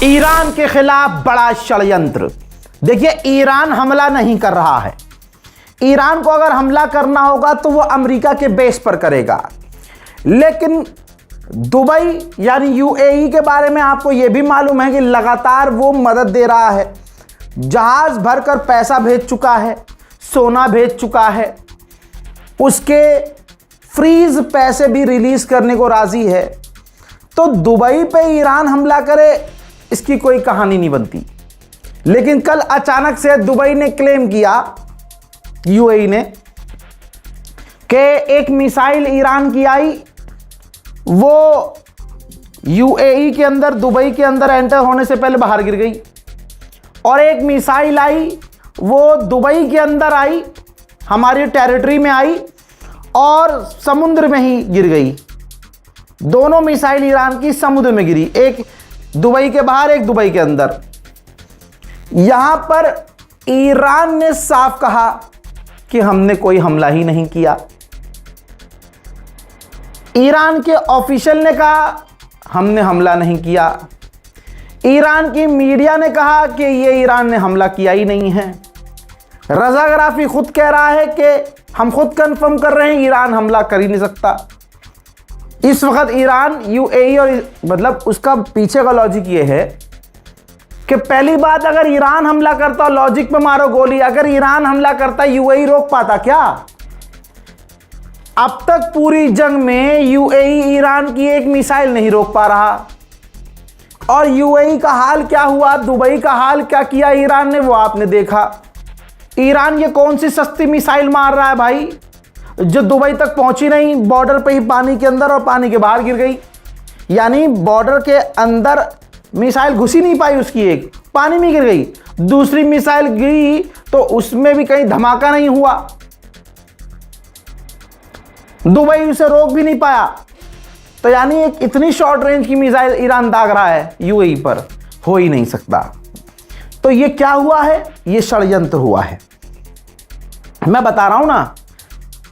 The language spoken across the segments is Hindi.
ईरान के खिलाफ बड़ा षड्यंत्र। देखिए, ईरान हमला नहीं कर रहा है। ईरान को अगर हमला करना होगा तो वो अमेरिका के बेस पर करेगा, लेकिन दुबई यानी यूएई के बारे में आपको यह भी मालूम है कि लगातार वो मदद दे रहा है। जहाज भरकर पैसा भेज चुका है, सोना भेज चुका है, उसके फ्रीज पैसे भी रिलीज करने को राजी है। तो दुबई पे ईरान हमला करे, इसकी कोई कहानी नहीं बनती। लेकिन कल अचानक से दुबई ने क्लेम किया, यूएई ने, कि एक मिसाइल ईरान की आई, वो यूएई के अंदर, दुबई के अंदर एंटर होने से पहले बाहर गिर गई। और एक मिसाइल आई, वो दुबई के अंदर आई, हमारी टेरिटरी में आई और समुद्र में ही गिर गई। दोनों मिसाइल ईरान की समुद्र में गिरी, एक दुबई के बाहर, एक दुबई के अंदर। यहां पर ईरान ने साफ कहा कि हमने कोई हमला ही नहीं किया। ईरान के ऑफिशियल ने कहा हमने हमला नहीं किया। ईरान की मीडिया ने कहा कि ये ईरान ने हमला किया ही नहीं है। रजा गराफी खुद कह रहा है कि हम खुद कंफर्म कर रहे हैं, ईरान हमला कर ही नहीं सकता। इस वक्त ईरान, यूएई और मतलब उसका पीछे का लॉजिक ये है कि पहली बात, अगर ईरान हमला करता, लॉजिक पे मारो गोली, अगर ईरान हमला करता यूएई रोक पाता क्या? अब तक पूरी जंग में यूएई ईरान की एक मिसाइल नहीं रोक पा रहा। और यूएई का हाल क्या हुआ, दुबई का हाल क्या किया ईरान ने, वो आपने देखा। ईरान ये कौन सी सस्ती मिसाइल मार रहा है भाई, जो दुबई तक पहुंची नहीं, बॉर्डर पे ही पानी के अंदर और पानी के बाहर गिर गई। यानी बॉर्डर के अंदर मिसाइल घुस ही नहीं पाई उसकी, एक पानी में गिर गई। दूसरी मिसाइल गिरी तो उसमें भी कहीं धमाका नहीं हुआ, दुबई उसे रोक भी नहीं पाया। तो यानी एक इतनी शॉर्ट रेंज की मिसाइल ईरान दाग रहा है यूएई पर, हो ही नहीं सकता। तो ये क्या हुआ है? ये षड्यंत्र हुआ है। मैं बता रहा हूं ना,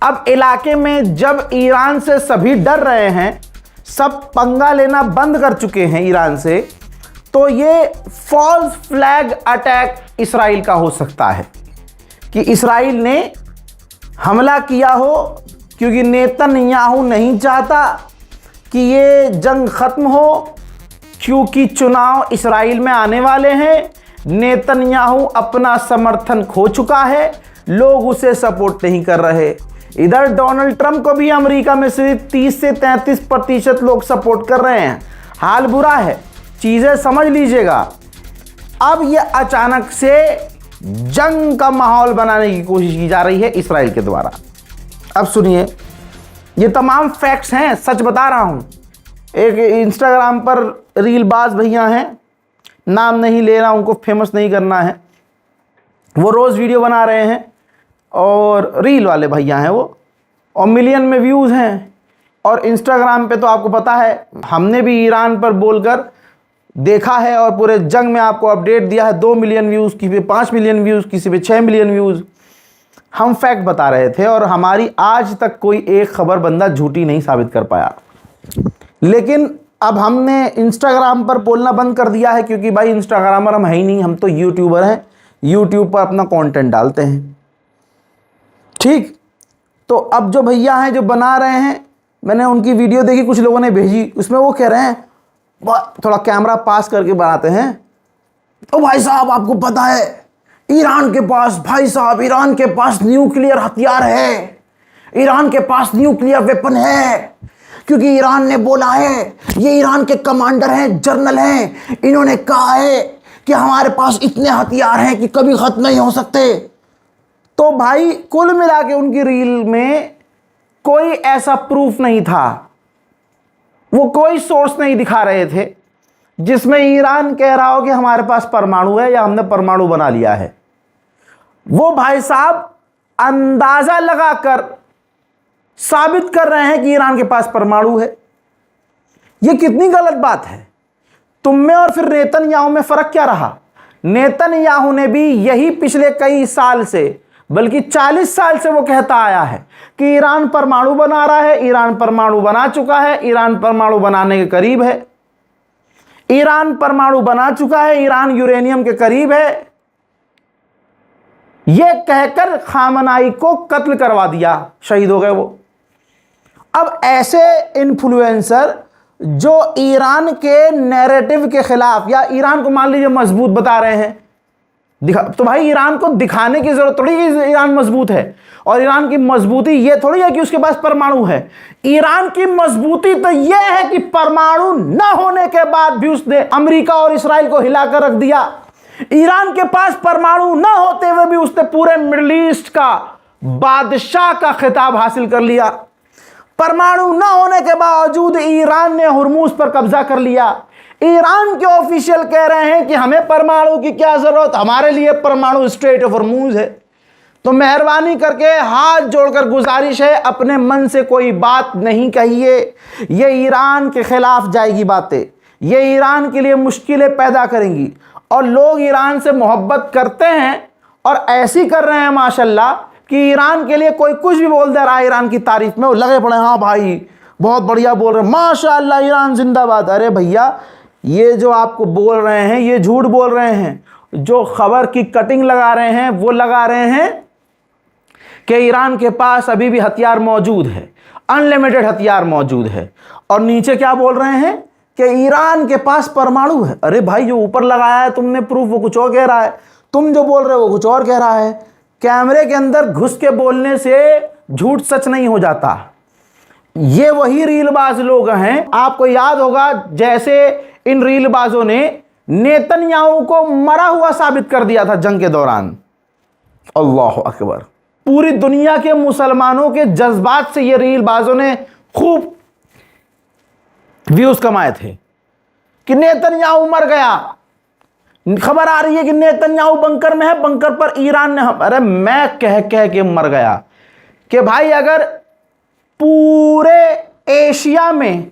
अब इलाके में जब ईरान से सभी डर रहे हैं, सब पंगा लेना बंद कर चुके हैं ईरान से, तो ये फॉल्स फ्लैग अटैक इसराइल का हो सकता है कि इसराइल ने हमला किया हो, क्योंकि नेतन्याहू नहीं चाहता कि ये जंग खत्म हो, क्योंकि चुनाव इसराइल में आने वाले हैं। नेतन्याहू अपना समर्थन खो चुका है, लोग उसे सपोर्ट नहीं कर रहे। इधर डोनाल्ड ट्रंप को भी अमेरिका में सिर्फ 30 से 33% लोग सपोर्ट कर रहे हैं। हाल बुरा है, चीजें समझ लीजिएगा। अब ये अचानक से जंग का माहौल बनाने की कोशिश की जा रही है इसराइल के द्वारा। अब सुनिए, ये तमाम फैक्ट्स हैं, सच बता रहा हूं। एक इंस्टाग्राम पर रीलबाज भैया हैं, नाम नहीं ले रहा, उनको फेमस नहीं करना है। वो रोज वीडियो बना रहे हैं और रील वाले भैया हैं वो, और मिलियन में व्यूज़ हैं। और इंस्टाग्राम पे तो आपको पता है, हमने भी ईरान पर बोलकर देखा है और पूरे जंग में आपको अपडेट दिया है। 2 मिलियन व्यूज़, किसी पे 5 मिलियन व्यूज़, किसी पे 6 मिलियन व्यूज़। हम फैक्ट बता रहे थे और हमारी आज तक कोई एक खबर बंदा झूठी नहीं साबित कर पाया। लेकिन अब हमने इंस्टाग्राम पर बोलना बंद कर दिया है, क्योंकि भाई इंस्टाग्रामर हम है ही नहीं, हम तो यूट्यूबर हैं, यूट्यूब पर अपना कंटेंट डालते हैं। ठीक, तो अब जो भैया हैं जो बना रहे हैं, मैंने उनकी वीडियो देखी, कुछ लोगों ने भेजी, उसमें वो कह रहे हैं, थोड़ा कैमरा पास करके बनाते हैं, तो भाई साहब आपको पता है ईरान के पास, भाई साहब ईरान के पास न्यूक्लियर हथियार है, ईरान के पास न्यूक्लियर वेपन है, क्योंकि ईरान ने बोला है, ये ईरान के कमांडर हैं, जनरल हैं, इन्होंने कहा है कि हमारे पास इतने हथियार हैं कि कभी खत्म नहीं हो सकते। तो भाई कुल मिला के उनकी रील में कोई ऐसा प्रूफ नहीं था, वो कोई सोर्स नहीं दिखा रहे थे जिसमें ईरान कह रहा हो कि हमारे पास परमाणु है या हमने परमाणु बना लिया है। वो भाई साहब अंदाजा लगाकर साबित कर रहे हैं कि ईरान के पास परमाणु है। ये कितनी गलत बात है। तुम में और फिर नेतन्याहू में फर्क क्या रहा? नेतन्याहू ने भी यही पिछले कई साल से, बल्कि 40 साल से वो कहता आया है कि ईरान परमाणु बना रहा है, ईरान परमाणु बना चुका है, ईरान परमाणु बनाने के करीब है। ईरान परमाणु बना चुका है, ईरान यूरेनियम के करीब है, यह कहकर खामनाई को कत्ल करवा दिया, शहीद हो गए वो। अब ऐसे इन्फ्लुएंसर जो ईरान के नैरेटिव के खिलाफ या ईरान को मान लीजिए मजबूत बता रहे हैं, तो भाई ईरान को दिखाने की जरूरत थोड़ी है ईरान मजबूत है, और ईरान की मजबूती ये थोड़ी है कि उसके पास परमाणु है। ईरान की मजबूती तो ये है कि परमाणु न होने के बाद भी उसने अमेरिका और इस्राइल को हिलाकर रख दिया। ईरान के पास परमाणु न होते हुए भी उसने पूरे मिडिल ईस्ट का बादशाह का खिताब हासिल कर लिया। परमाणु न होने के बावजूद ईरान ने हुर्मुज पर कब्जा कर लिया। ईरान के ऑफिशियल कह रहे हैं कि हमें परमाणु की क्या जरूरत, हमारे लिए परमाणु स्ट्रेट ऑफ हुर्मुज है। तो मेहरबानी करके हाथ जोड़कर गुजारिश है, अपने मन से कोई बात नहीं कहिए। ये ईरान के खिलाफ जाएगी बातें, ये ईरान के लिए मुश्किलें पैदा करेंगी। और लोग ईरान से मोहब्बत करते हैं और ऐसी कर रहे हैं माशाल्लाह कि ईरान के लिए कोई कुछ भी बोल दे रहा है ईरान की तारीफ में, वो लगे पड़े हाँ भाई बहुत बढ़िया बोल रहे हैं, माशाल्लाह ईरान जिंदाबाद। अरे भैया, ये जो आपको बोल रहे हैं ये झूठ बोल रहे हैं। जो खबर की कटिंग लगा रहे हैं वो लगा रहे हैं कि ईरान के पास अभी भी हथियार मौजूद है, अनलिमिटेड हथियार मौजूद है, और नीचे क्या बोल रहे हैं कि ईरान के पास परमाणु है। अरे भाई, जो ऊपर लगाया है तुमने प्रूफ वो कुछ और कह रहा है, तुम जो बोल रहे हो वो कुछ और कह रहा है। कैमरे के अंदर घुस के बोलने से झूठ सच नहीं हो जाता। ये वही रीलबाज लोग हैं, आपको याद होगा जैसे इन रीलबाजों ने नेतन्याहू को मरा हुआ साबित कर दिया था जंग के दौरान। अल्लाह अकबर। पूरी दुनिया के मुसलमानों के जज्बात से ये रीलबाजों ने खूब व्यूज कमाए थे कि नेतन्याहू मर गया। खबर आ रही है कि नेतन्याहू बंकर में है, बंकर पर ईरान ने अरे मैं कह के मर गया कि भाई अगर पूरे एशिया में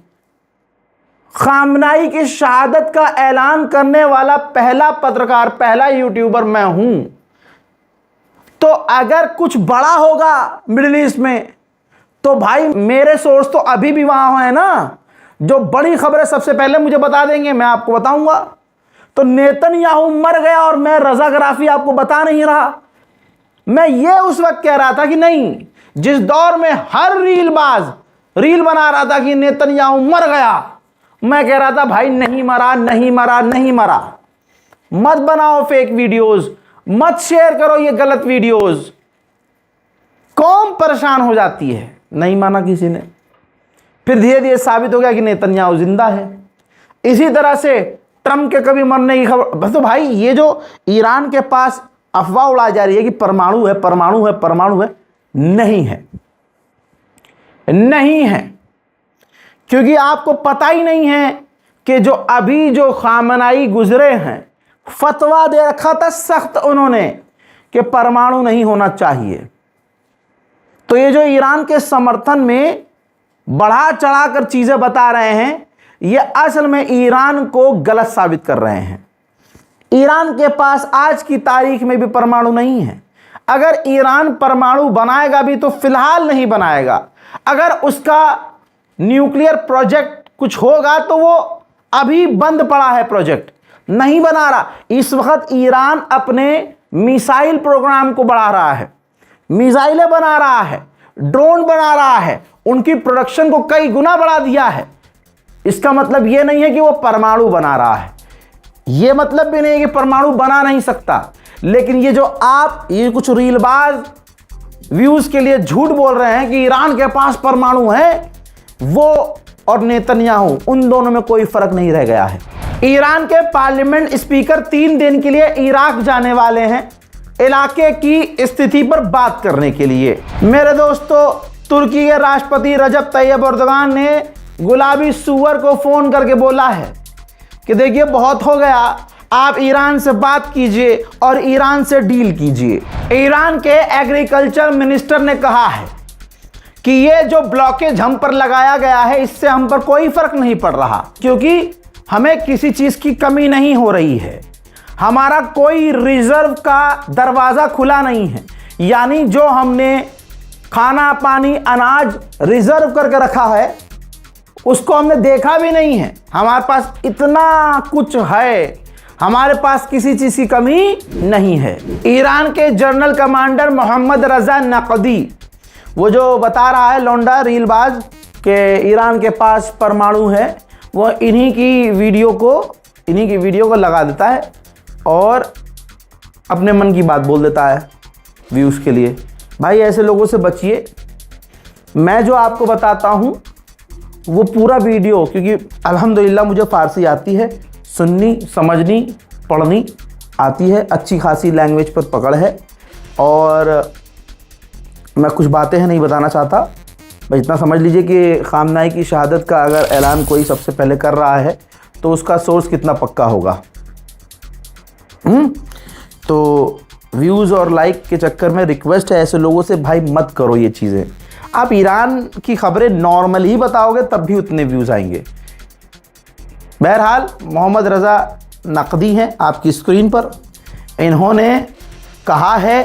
खामनाई की शहादत का ऐलान करने वाला पहला पत्रकार, पहला यूट्यूबर मैं हूं, तो अगर कुछ बड़ा होगा मिडिल ईस्ट में तो भाई मेरे सोर्स तो अभी भी वहां है ना, जो बड़ी खबरें सबसे पहले मुझे बता देंगे, मैं आपको बताऊंगा। तो नेतन्याहू मर गया और मैं रजाग्राफी आपको बता नहीं रहा। मैं ये उस वक्त कह रहा था कि नहीं, जिस दौर में हर रीलबाज रील बना रहा था कि नेतन्याहू मर गया, मैं कह रहा था भाई नहीं मरा, नहीं मरा, नहीं मरा। मत बनाओ फेक वीडियोस, मत शेयर करो ये गलत वीडियोस, कौम परेशान हो जाती है। नहीं माना किसी ने, फिर धीरे धीरे साबित हो गया कि नेतन्याहू जिंदा है। इसी तरह से ट्रंप के कभी मरने की खबर, बस तो भाई ये जो ईरान के पास अफवाह उड़ाई जा रही है कि परमाणु है, परमाणु है, परमाणु है, नहीं है, नहीं है। क्योंकि आपको पता ही नहीं है कि जो अभी जो खामनाई गुजरे हैं, फतवा दे रखा था सख्त उन्होंने कि परमाणु नहीं होना चाहिए। तो ये जो ईरान के समर्थन में बढ़ा चढ़ाकर चीजें बता रहे हैं, ये असल में ईरान को गलत साबित कर रहे हैं। ईरान के पास आज की तारीख में भी परमाणु नहीं है। अगर ईरान परमाणु बनाएगा भी तो फिलहाल नहीं बनाएगा। अगर उसका न्यूक्लियर प्रोजेक्ट कुछ होगा तो वो अभी बंद पड़ा है, प्रोजेक्ट नहीं बना रहा। इस वक्त ईरान अपने मिसाइल प्रोग्राम को बढ़ा रहा है, मिसाइलें बना रहा है, ड्रोन बना रहा है, उनकी प्रोडक्शन को कई गुना बढ़ा दिया है। इसका मतलब यह नहीं है कि वो परमाणु बना रहा है, यह मतलब भी नहीं है कि परमाणु बना नहीं सकता। लेकिन ये जो आप ये कुछ रीलबाज व्यूज के लिए झूठ बोल रहे हैं कि ईरान के पास परमाणु है, वो और नेतन्याहू, उन दोनों में कोई फर्क नहीं रह गया है। ईरान के पार्लियामेंट स्पीकर 3 दिन के लिए इराक जाने वाले हैं इलाके की स्थिति पर बात करने के लिए। मेरे दोस्तों, तुर्की के राष्ट्रपति रजब तैयब एर्दोगान ने गुलाबी सुअर को फोन करके बोला है कि देखिए बहुत हो गया, आप ईरान से बात कीजिए और ईरान से डील कीजिए। ईरान के एग्रीकल्चर मिनिस्टर ने कहा है कि ये जो ब्लॉकेज हम पर लगाया गया है इससे हम पर कोई फर्क नहीं पड़ रहा, क्योंकि हमें किसी चीज की कमी नहीं हो रही है, हमारा कोई रिजर्व का दरवाजा खुला नहीं है। यानी जो हमने खाना पानी अनाज रिजर्व करके रखा है उसको हमने देखा भी नहीं है। हमारे पास इतना कुछ है, हमारे पास किसी चीज की कमी नहीं है। ईरान के जनरल कमांडर मोहम्मद रजा नकदी, वो जो बता रहा है लौंडा रीलबाज के ईरान के पास परमाणु है, वो इन्हीं की वीडियो को लगा देता है और अपने मन की बात बोल देता है व्यूज़ के लिए। भाई ऐसे लोगों से बचिए। मैं जो आपको बताता हूँ वो पूरा वीडियो, क्योंकि अल्हम्दुलिल्लाह मुझे फ़ारसी आती है, सुननी, समझनी, पढ़नी आती है, अच्छी खासी लैंग्वेज पर पकड़ है, और मैं कुछ बातें हैं नहीं बताना चाहता। बस इतना समझ लीजिए कि खामनाई की शहादत का अगर ऐलान कोई सबसे पहले कर रहा है तो उसका सोर्स कितना पक्का होगा। तो व्यूज़ और लाइक के चक्कर में रिक्वेस्ट है ऐसे लोगों से, भाई मत करो ये चीज़ें। आप ईरान की खबरें नॉर्मल ही बताओगे तब भी उतने व्यूज़ आएंगे। बहरहाल मोहम्मद रज़ा नकदी हैं आपकी स्क्रीन पर। इन्होंने कहा है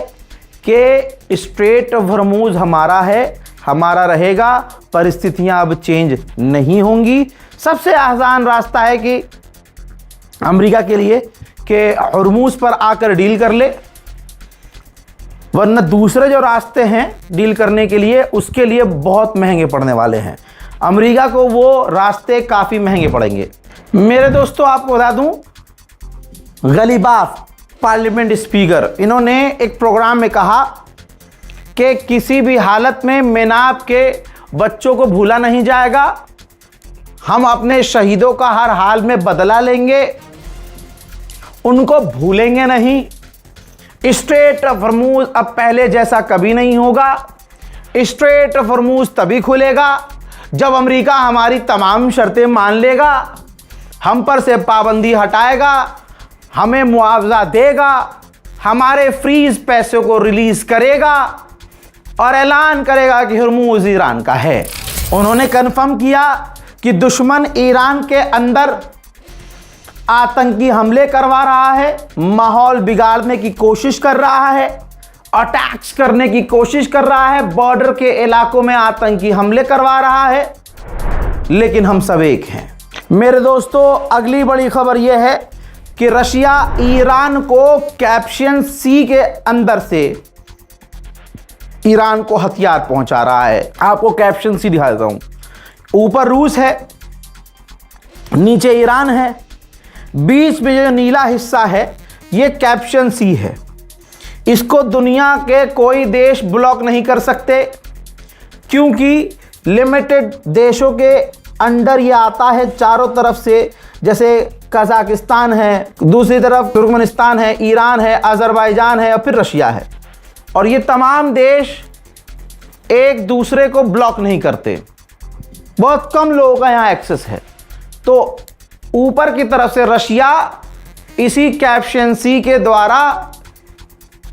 कि स्ट्रेट ऑफ हॉर्मुज़ हमारा है, हमारा रहेगा, परिस्थितियां अब चेंज नहीं होंगी। सबसे आसान रास्ता है कि अमेरिका के लिए कि हॉर्मुज़ पर आकर डील कर ले, वरना दूसरे जो रास्ते हैं डील करने के लिए उसके लिए बहुत महंगे पड़ने वाले हैं। अमेरिका को वो रास्ते काफ़ी महंगे पड़ेंगे। मेरे दोस्तों आपको बता दूं, गलीबाफ पार्लियामेंट स्पीकर, इन्होंने एक प्रोग्राम में कहा कि किसी भी हालत में मेनाब के बच्चों को भूला नहीं जाएगा, हम अपने शहीदों का हर हाल में बदला लेंगे, उनको भूलेंगे नहीं। स्ट्रेट ऑफ हॉर्मुज़ अब पहले जैसा कभी नहीं होगा। स्ट्रेट ऑफ हॉर्मुज़ तभी खुलेगा जब अमेरिका हमारी तमाम शर्तें मान लेगा, हम पर से पाबंदी हटाएगा, हमें मुआवजा देगा, हमारे फ्रीज पैसों को रिलीज करेगा और ऐलान करेगा कि हॉर्मुज़ ईरान का है। उन्होंने कन्फर्म किया कि दुश्मन ईरान के अंदर आतंकी हमले करवा रहा है, माहौल बिगाड़ने की कोशिश कर रहा है, अटैक्स करने की कोशिश कर रहा है, बॉर्डर के इलाकों में आतंकी हमले करवा रहा है, लेकिन हम सब एक हैं। मेरे दोस्तों अगली बड़ी खबर यह है कि रशिया ईरान को कैस्पियन सी के अंदर से ईरान को हथियार पहुंचा रहा है। आपको कैस्पियन सी दिखा देता हूं। ऊपर रूस है, नीचे ईरान है, बीच में जो नीला हिस्सा है ये कैस्पियन सी है। इसको दुनिया के कोई देश ब्लॉक नहीं कर सकते, क्योंकि लिमिटेड देशों के अंडर ये आता है चारों तरफ से। जैसे कजाकिस्तान है, दूसरी तरफ तुर्कमेनिस्तान है, ईरान है, अजरबैजान है और फिर रशिया है, और ये तमाम देश एक दूसरे को ब्लॉक नहीं करते। बहुत कम लोगों का यहाँ एक्सेस है। तो ऊपर की तरफ से रशिया इसी कैस्पियन सी के द्वारा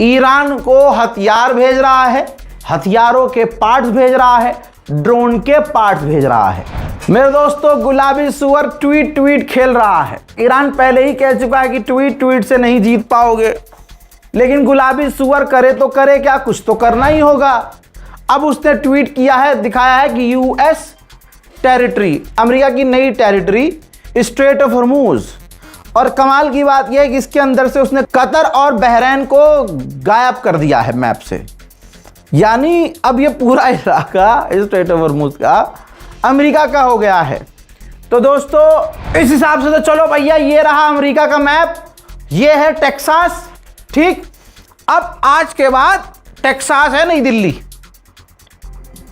ईरान को हथियार भेज रहा है, हथियारों के पार्ट्स भेज रहा है, ड्रोन के पार्ट्स भेज रहा है। मेरे दोस्तों गुलाबी सुअर ट्वीट खेल रहा है। ईरान पहले ही कह चुका है कि ट्वीट से नहीं जीत पाओगे, लेकिन गुलाबी सुअर करे तो करे क्या, कुछ तो करना ही होगा। अब उसने ट्वीट किया है, दिखाया है कि यूएस टेरिटरी, अमेरिका की नई टेरिटरी स्ट्रेट ऑफ हॉर्मुज़, और कमाल की बात यह है कि इसके अंदर से उसने कतर और बहरीन को गायब कर दिया है मैप से। यानी अब ये पूरा इलाका स्ट्रेट ऑफ हॉर्मुज़ का अमेरिका का हो गया है। तो दोस्तों इस हिसाब से तो चलो भैया, ये रहा अमेरिका का मैप, ये है टेक्सास। ठीक, अब आज के बाद टेक्सास है नई दिल्ली,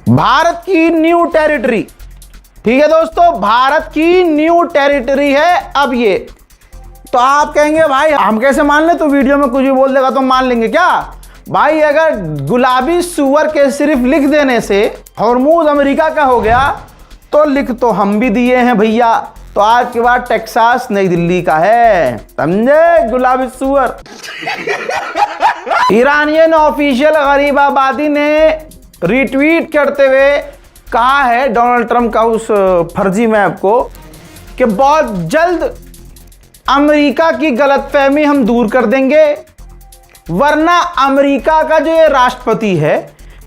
भारत की न्यू टेरिटरी। ठीक है दोस्तों, भारत की न्यू टेरिटरी है अब ये। तो आप कहेंगे भाई हम कैसे मान लें, तो वीडियो में कुछ भी बोल देगा तो मान लेंगे क्या? भाई अगर गुलाबी सुअर के सिर्फ लिख देने से हॉर्मुज़ अमेरिका का हो गया तो लिख तो हम भी दिए हैं भैया। तो आज के बाद टेक्सास नई दिल्ली का है, समझे गुलाबी सुअर। ईरानियन ऑफिशियल गरीबाबादी ने रिट्वीट करते हुए कहा है डोनाल्ड ट्रंप का उस फर्जी मैप को कि बहुत जल्द अमेरिका की गलतफहमी हम दूर कर देंगे, वरना अमेरिका का जो ये राष्ट्रपति है,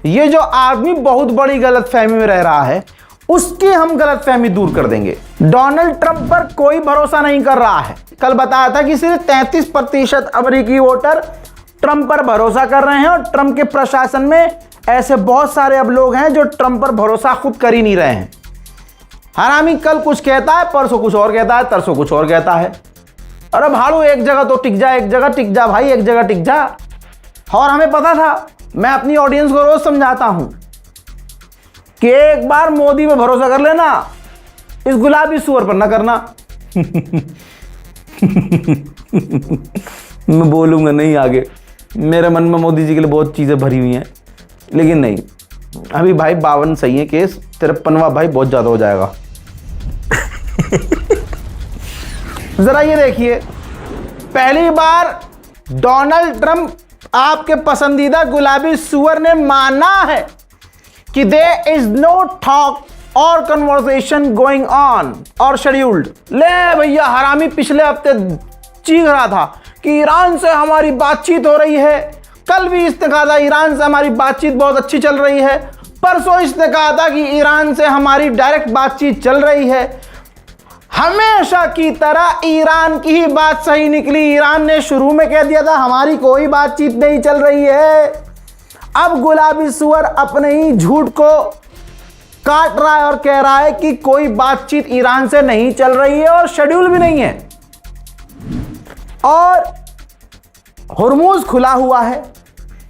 ये जो आदमी बहुत बड़ी गलतफहमी में रह रहा है, उसकी हम गलतफहमी दूर कर देंगे। डोनाल्ड ट्रंप पर कोई भरोसा नहीं कर रहा है। कल बताया था कि सिर्फ 33% अमेरिकी वोटर ट्रंप पर भरोसा कर रहे हैं और ट्रंप के प्रशासन में ऐसे बहुत सारे अब लोग हैं जो ट्रंप पर भरोसा खुद कर ही नहीं रहे हैं। हरामी कल कुछ कहता है, परसों कुछ और कहता है, तरसों कुछ और कहता है। अरे भाड़ू, एक जगह तो टिक जा, एक जगह टिक जा भाई, एक जगह टिक जा। और हमें पता था, मैं अपनी ऑडियंस को रोज समझाता हूं कि एक बार मोदी पे भरोसा कर लेना, इस गुलाबी सुअर पर ना करना। मैं बोलूंगा नहीं आगे, मेरे मन में मोदी जी के लिए बहुत चीजें भरी हुई हैं, लेकिन नहीं, अभी भाई 52 सही है केस, 53वां भाई बहुत ज्यादा हो जाएगा। जरा ये देखिए, पहली बार डोनाल्ड ट्रंप आपके पसंदीदा गुलाबी सुअर ने माना है कि देयर इज नो टॉक और कन्वर्सेशन गोइंग ऑन और शेड्यूल्ड। ले भैया, हरामी पिछले हफ्ते चीख रहा था कि ईरान से हमारी बातचीत हो रही है, कल भी इसने कहा था ईरान से हमारी बातचीत बहुत अच्छी चल रही है, परसों इसने कहा था कि ईरान से हमारी डायरेक्ट बातचीत चल रही है। हमेशा की तरह ईरान की ही बात सही निकली। ईरान ने शुरू में कह दिया था हमारी कोई बातचीत नहीं चल रही है। अब गुलाबी सुअर अपने ही झूठ को काट रहा है और कह रहा है कि कोई बातचीत ईरान से नहीं चल रही है और शेड्यूल भी नहीं है, और हुर्मुज खुला हुआ है,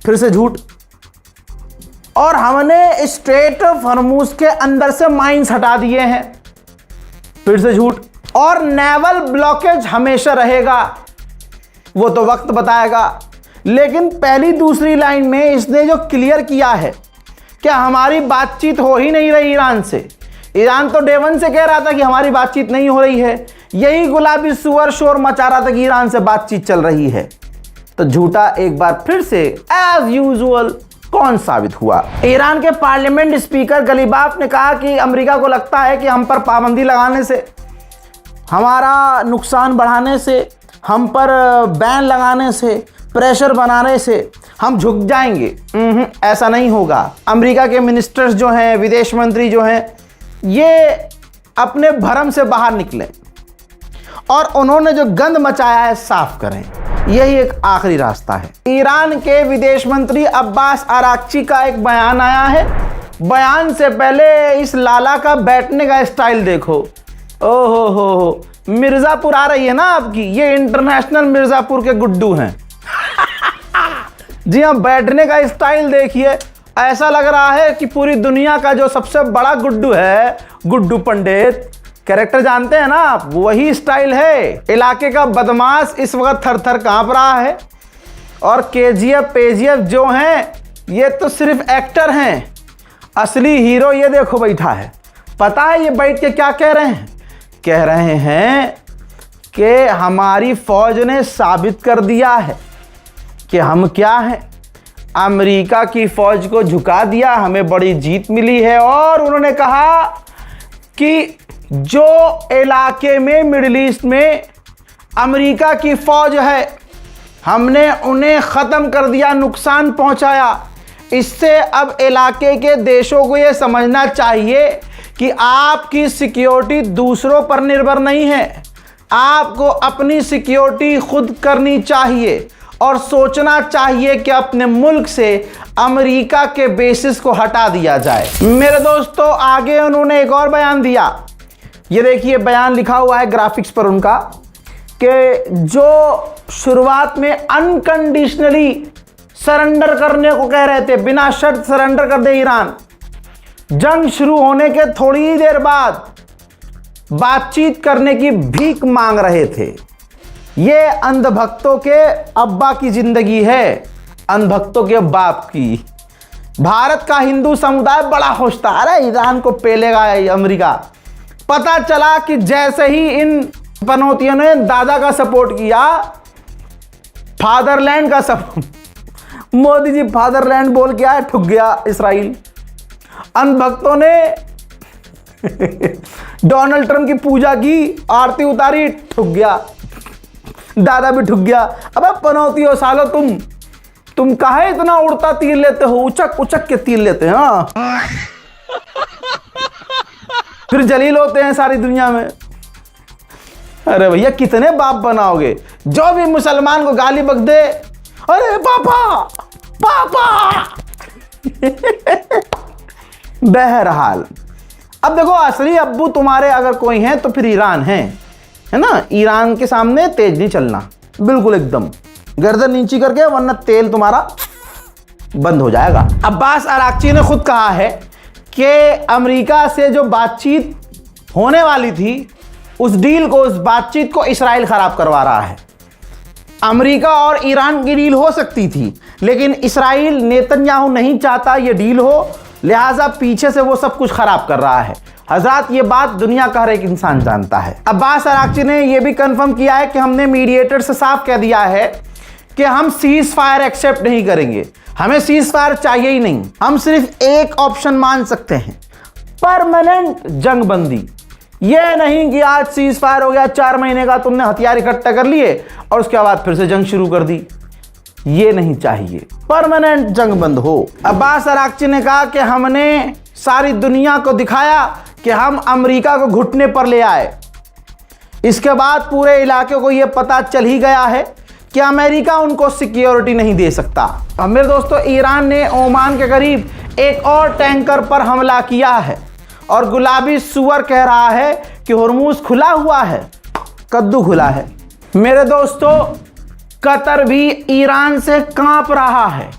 फिर से झूठ। और हमने स्ट्रेट ऑफ हुर्मुज के अंदर से माइंस हटा दिए हैं, फिर से झूठ। और नेवल ब्लॉकेज हमेशा रहेगा, वो तो वक्त बताएगा। लेकिन पहली दूसरी लाइन में इसने जो क्लियर किया है कि हमारी बातचीत हो ही नहीं रही ईरान से। ईरान तो डे वन से कह रहा था कि हमारी बातचीत नहीं हो रही है, यही गुलाबी सुअर शोर मचा रहा था कि ईरान से बातचीत चल रही है। तो झूठा एक बार फिर से एज यूजुअल कौन साबित हुआ? ईरान के पार्लियामेंट स्पीकर गलीबाफ ने कहा कि अमेरिका को लगता है कि हम पर पाबंदी लगाने से, हमारा नुकसान बढ़ाने से, हम पर बैन लगाने से, प्रेशर बनाने से हम झुक जाएंगे। ऐसा नहीं होगा। अमेरिका के मिनिस्टर्स जो हैं, विदेश मंत्री जो हैं, ये अपने भरम से बाहर निकले और उन्होंने जो गंद मचाया है साफ करें। यही एक आखिरी रास्ता है। ईरान के विदेश मंत्री अब्बास अराक्ची का एक बयान आया है। बयान से पहले इस लाला का बैठने का स्टाइल देखो। ओहो हो, मिर्जापुर आ रही है ना आपकी, ये इंटरनेशनल मिर्जापुर के गुड्डू हैं। जी हाँ, बैठने का स्टाइल देखिए, ऐसा लग रहा है कि पूरी दुनिया का जो सबसे बड़ा गुड्डू है, गुड्डू पंडित, कैरेक्टर जानते हैं ना आप, वही स्टाइल है। इलाके का बदमाश इस वक्त थर थर कांप रहा है। और केजीएफ पेजीएफ जो हैं, ये तो सिर्फ एक्टर हैं, असली हीरो ये देखो बैठा है। पता है ये बैठ के क्या कह रहे हैं? कह रहे हैं कि हमारी फौज ने साबित कर दिया है कि हम क्या हैं, अमेरिका की फौज को झुका दिया, हमें बड़ी जीत मिली है। और उन्होंने कहा कि जो इलाके में मिडिल ईस्ट में अमेरिका की फौज है, हमने उन्हें ख़त्म कर दिया, नुकसान पहुंचाया। इससे अब इलाके के देशों को यह समझना चाहिए कि आपकी सिक्योरिटी दूसरों पर निर्भर नहीं है, आपको अपनी सिक्योरिटी खुद करनी चाहिए और सोचना चाहिए कि अपने मुल्क से अमेरिका के बेसिस को हटा दिया जाए। मेरे दोस्तों, आगे उन्होंने एक और बयान दिया। ये देखिए, बयान लिखा हुआ है ग्राफिक्स पर उनका, कि जो शुरुआत में अनकंडीशनली सरेंडर करने को कह रहे थे, बिना शर्त सरेंडर कर दे ईरान, जंग शुरू होने के थोड़ी ही देर बाद बातचीत करने की भीख मांग रहे थे। ये अंधभक्तों के अब्बा की जिंदगी है, अंधभक्तों के बाप की। भारत का हिंदू समुदाय बड़ा खुश था, अरे ईरान को पेलेगा अमेरिका। पता चला कि जैसे ही इन पनौतियों ने दादा का सपोर्ट किया, फादरलैंड का सपोर्ट, मोदी जी फादरलैंड बोल के आए, ठुक गया इसराइल। अंधभक्तों ने डोनाल्ड ट्रंप की पूजा की, आरती उतारी, ठुक गया, दादा भी ठुक गया। अब पनौतियों सालो, तुम काहे इतना उड़ता तीर लेते हो, उचक उचक के तीर लेते हैं। हाँ फिर जलील होते हैं सारी दुनिया में। अरे भैया कितने बाप बनाओगे? जो भी मुसलमान को गाली बक दे, अरे पापा पापा। बहरहाल अब देखो, असली अब्बू तुम्हारे अगर कोई हैं तो फिर ईरान है ना। ईरान के सामने तेज नहीं चलना, बिल्कुल एकदम गर्दन नीची करके, वरना तेल तुम्हारा बंद हो जाएगा। अब्बास अराक्ची ने खुद कहा है कि अमेरिका से जो बातचीत होने वाली थी, उस डील को, उस बातचीत को इस्राइल खराब करवा रहा है। अमेरिका और ईरान की डील हो सकती थी, लेकिन इस्राइल, नेतन्याहू नहीं चाहता ये डील हो, लिहाजा पीछे से वो सब कुछ खराब कर रहा है। हजरात, ये बात दुनिया का हर एक इंसान जानता है। अब्बास अराक्ची ने यह भी कंफर्म किया है कि हमने मीडिएटर से साफ कह दिया है कि हम सीज फायर एक्सेप्ट नहीं करेंगे, हमें सीज फायर चाहिए ही नहीं। हम सिर्फ एक ऑप्शन मान सकते हैं, परमानेंट जंगबंदी। यह नहीं कि आज सीज फायर हो गया, 4 महीने का तुमने हथियार इकट्ठा कर लिए और उसके बाद फिर से जंग शुरू कर दी। ये नहीं चाहिए, परमानेंट जंग बंद हो। अब्बास अराक्ची ने कहा कि हमने सारी दुनिया को दिखाया कि हम अमेरिका को घुटने पर ले आए। इसके बाद पूरे इलाके को यह पता चल ही गया है कि अमेरिका उनको सिक्योरिटी नहीं दे सकता। अब मेरे दोस्तों, ईरान ने ओमान के करीब एक और टैंकर पर हमला किया है और गुलाबी सुअर कह रहा है कि हुर्मुज खुला हुआ है, कद्दू खुला है। मेरे दोस्तों, कतर भी ईरान से कांप रहा है।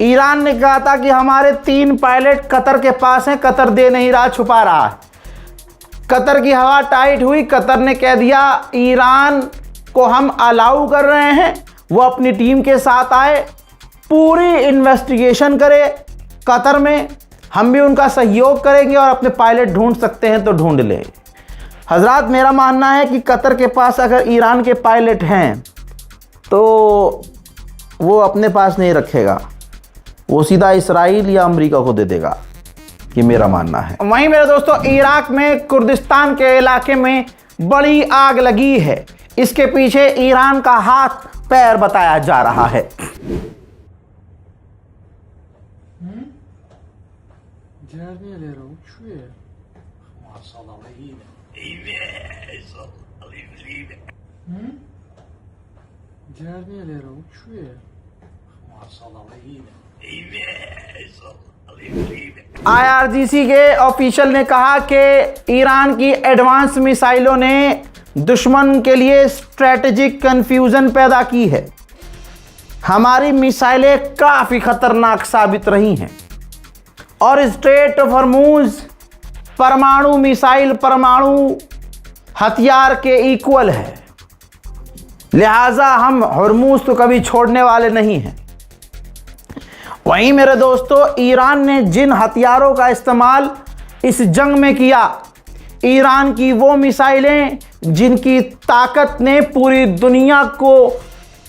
ईरान ने कहा था कि हमारे 3 पायलट कतर के पास हैं, कतर दे नहीं रहा, छुपा रहा है। कतर की हवा टाइट हुई, कतर ने कह दिया ईरान को हम अलाउ कर रहे हैं, वो अपनी टीम के साथ आए, पूरी इन्वेस्टिगेशन करे कतर में, हम भी उनका सहयोग करेंगे और अपने पायलट ढूंढ सकते हैं तो ढूंढ ले। हजरात, मेरा मानना है कि कतर के पास अगर ईरान के पायलट हैं तो वो अपने पास नहीं रखेगा, वो सीधा इस्राइल या अमेरिका को दे देगा, ये मेरा मानना है। वहीं मेरे दोस्तों, इराक में कुर्दिस्तान के इलाके में बड़ी आग लगी है। इसके पीछे ईरान का हाथ पैर बताया जा रहा है। IRGC के ऑफिशियल ने कहा कि ईरान की एडवांस मिसाइलों ने दुश्मन के लिए स्ट्रेटेजिक कंफ्यूजन पैदा की है। हमारी मिसाइलें काफी खतरनाक साबित रही हैं और स्ट्रेट ऑफ हॉर्मुज परमाणु मिसाइल परमाणु हथियार के इक्वल है, लिहाजा हम हॉर्मुज तो कभी छोड़ने वाले नहीं हैं। वहीं मेरे दोस्तों, ईरान ने जिन हथियारों का इस्तेमाल इस जंग में किया, ईरान की वो मिसाइलें जिनकी ताकत ने पूरी दुनिया को,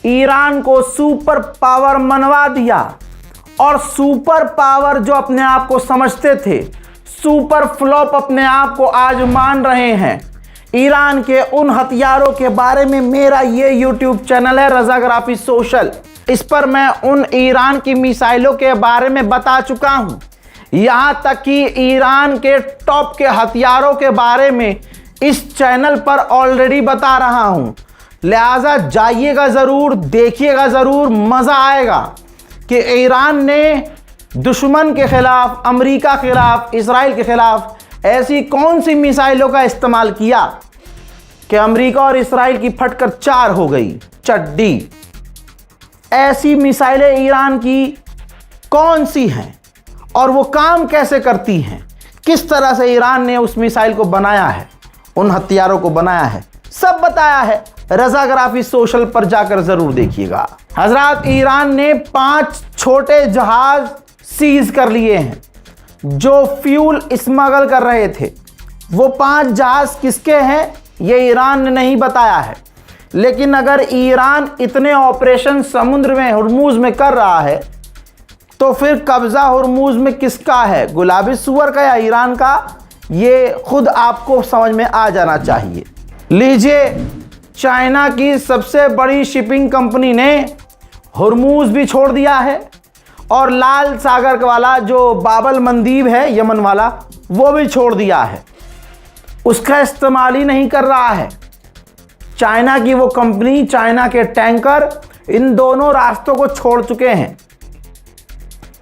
ईरान को सुपर पावर मनवा दिया, और सुपर पावर जो अपने आप को समझते थे, सुपर फ्लॉप अपने आप को आज मान रहे हैं। ईरान के उन हथियारों के बारे में मेरा ये YouTube चैनल है रज़ाग्राफी सोशल, इस पर मैं उन ईरान की मिसाइलों के बारे में बता चुका हूं। यहां तक कि ईरान के टॉप के हथियारों के बारे में इस चैनल पर ऑलरेडी बता रहा हूं। लिहाजा जाइएगा ज़रूर, देखिएगा ज़रूर, मज़ा आएगा कि ईरान ने दुश्मन के खिलाफ, अमेरिका के खिलाफ, इजराइल के खिलाफ ऐसी कौन सी मिसाइलों का इस्तेमाल किया कि अमेरिका और इजराइल की फटकर 4 हो गई चड्डी। ऐसी मिसाइलें ईरान की कौन सी हैं और वो काम कैसे करती हैं, किस तरह से ईरान ने उस मिसाइल को बनाया है, उन हथियारों को बनाया है, सब बताया है। रज़ाग्राफी सोशल पर जाकर जरूर देखिएगा। हजरात, ईरान ने 5 छोटे जहाज सीज कर लिए हैं जो फ्यूल स्मगल कर रहे थे। वो 5 जहाज किसके हैं ये ईरान ने नहीं बताया है, लेकिन अगर ईरान इतने ऑपरेशन समुद्र में, हुर्मुज में कर रहा है, तो फिर कब्जा हुर्मुज में किसका है, गुलाबी सुअर का या ईरान का? ये खुद आपको समझ में आ जाना चाहिए। लीजिए, चाइना की सबसे बड़ी शिपिंग कंपनी ने हुर्मुज भी छोड़ दिया है और लाल सागर वाला जो बाबल मंदीब है यमन वाला, वो भी छोड़ दिया है। उसका इस्तेमाल ही नहीं कर रहा है। चाइना की वो कंपनी, चाइना के टैंकर इन दोनों रास्तों को छोड़ चुके हैं।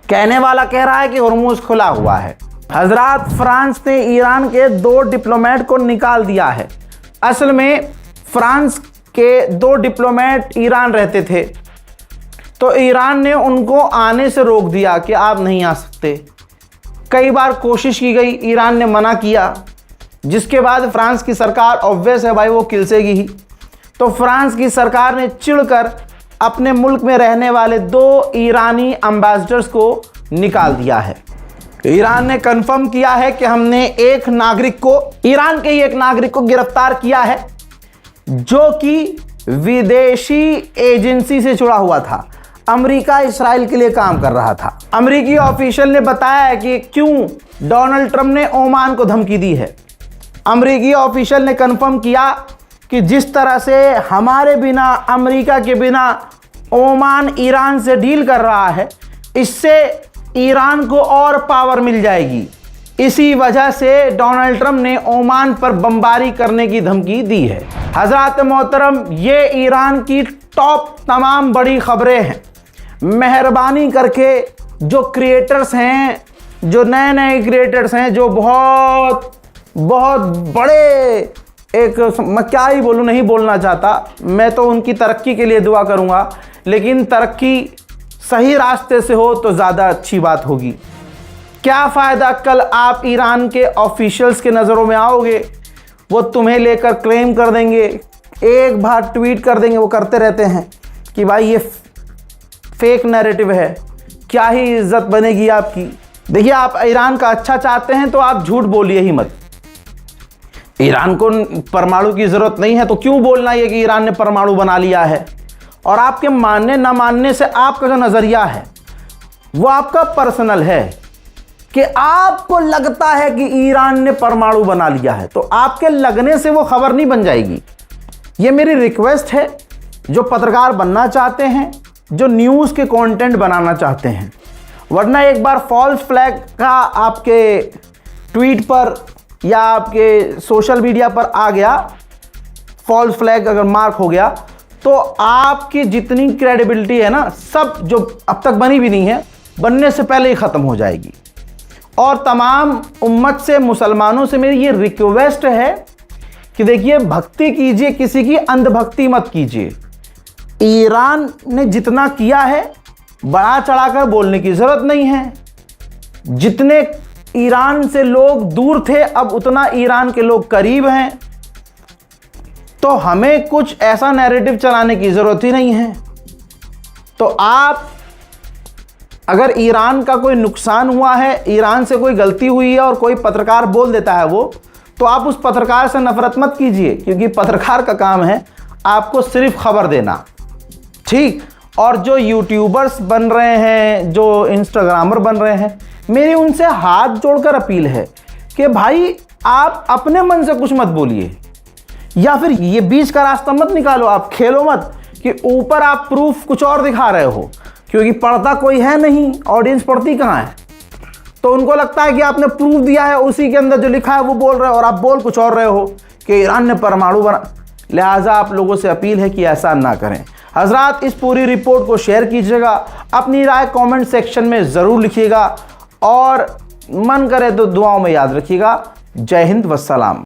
कहने वाला कह रहा है कि हुर्मुज खुला हुआ है। हजरात, फ्रांस ने ईरान के 2 डिप्लोमेट को निकाल दिया है। असल में फ्रांस के 2 डिप्लोमेट ईरान रहते थे, तो ईरान ने उनको आने से रोक दिया कि आप नहीं आ सकते। कई बार कोशिश की गई, ईरान ने मना किया, जिसके बाद फ्रांस की सरकार, ऑब्वियस है भाई, वो किलसेगी ही। तो फ्रांस की सरकार ने चिढ़कर अपने मुल्क में रहने वाले 2 ईरानी एम्बेसडर्स को निकाल दिया है। ईरान ने कंफर्म किया है कि हमने एक नागरिक को, ईरान के ही एक नागरिक को गिरफ्तार किया है, जो कि विदेशी एजेंसी से जुड़ा हुआ था। अमेरिका इसराइल के लिए काम कर रहा था। अमेरिकी ऑफिशियल ने बताया है कि क्यों डोनाल्ड ट्रंप ने ओमान को धमकी दी है। अमेरिकी ऑफिशियल ने कंफर्म किया कि जिस तरह से हमारे बिना, अमेरिका के बिना ओमान ईरान से डील कर रहा है, इससे ईरान को और पावर मिल जाएगी। इसी वजह से डोनाल्ड ट्रंप ने ओमान पर बमबारी करने की धमकी दी है। हजरात मोहतरम, ये ईरान की टॉप तमाम बड़ी खबरें हैं। मेहरबानी करके जो क्रिएटर्स हैं, जो नए नए क्रिएटर्स हैं, जो बहुत बहुत बड़े, एक मैं क्या ही बोलूँ, नहीं बोलना चाहता, मैं तो उनकी तरक्की के लिए दुआ करूँगा, लेकिन तरक्की सही रास्ते से हो तो ज़्यादा अच्छी बात होगी। क्या फ़ायदा, कल आप ईरान के ऑफिशियल्स के नज़रों में आओगे, वो तुम्हें लेकर क्लेम कर देंगे, एक बार ट्वीट कर देंगे, वो करते रहते हैं कि भाई ये फेक नैरेटिव है, क्या ही इज्जत बनेगी आपकी। देखिए, आप ईरान का अच्छा चाहते हैं तो आप झूठ बोलिए ही मत। ईरान को परमाणु की ज़रूरत नहीं है तो क्यों बोलना ये कि ईरान ने परमाणु बना लिया है। और आपके मानने ना मानने से आपका जो नज़रिया है वो आपका पर्सनल है, कि आपको लगता है कि ईरान ने परमाणु बना लिया है, तो आपके लगने से वो खबर नहीं बन जाएगी। ये मेरी रिक्वेस्ट है, जो पत्रकार बनना चाहते हैं, जो न्यूज़ के कंटेंट बनाना चाहते हैं, वरना एक बार फॉल्स फ्लैग का आपके ट्वीट पर या आपके सोशल मीडिया पर आ गया, फॉल्स फ्लैग अगर मार्क हो गया, तो आपकी जितनी क्रेडिबिलिटी है ना, सब जो अब तक बनी भी नहीं है, बनने से पहले ही ख़त्म हो जाएगी। और तमाम उम्मत से, मुसलमानों से मेरी ये रिक्वेस्ट है कि देखिए, भक्ति कीजिए, किसी की अंधभक्ति मत कीजिए। ईरान ने जितना किया है, बढ़ा चढ़ाकर बोलने की ज़रूरत नहीं है। जितने ईरान से लोग दूर थे, अब उतना ईरान के लोग करीब हैं, तो हमें कुछ ऐसा नैरेटिव चलाने की ज़रूरत ही नहीं है। तो आप, अगर ईरान का कोई नुकसान हुआ है, ईरान से कोई गलती हुई है और कोई पत्रकार बोल देता है वो, तो आप उस पत्रकार से नफरत मत कीजिए, क्योंकि पत्रकार का काम है आपको सिर्फ खबर देना, ठीक। और जो यूट्यूबर्स बन रहे हैं, जो इंस्टाग्रामर बन रहे हैं, मेरी उनसे हाथ जोड़कर अपील है कि भाई आप अपने मन से कुछ मत बोलिए, या फिर ये बीच का रास्ता मत निकालो। आप खेलो मत कि ऊपर आप प्रूफ कुछ और दिखा रहे हो, क्योंकि पढ़ता कोई है नहीं, ऑडियंस पढ़ती कहाँ है। तो उनको लगता है कि आपने प्रूफ दिया है, उसी के अंदर जो लिखा है वो बोल रहे हो, और आप बोल कुछ और रहे हो कि ईरान ने परमाणु बना। लिहाजा आप लोगों से अपील है कि ऐसा ना करें। हजरात, इस पूरी रिपोर्ट को शेयर कीजिएगा, अपनी राय कमेंट सेक्शन में ज़रूर लिखिएगा, और मन करे तो दुआओं में याद रखिएगा। जय हिंद, वस्सलाम।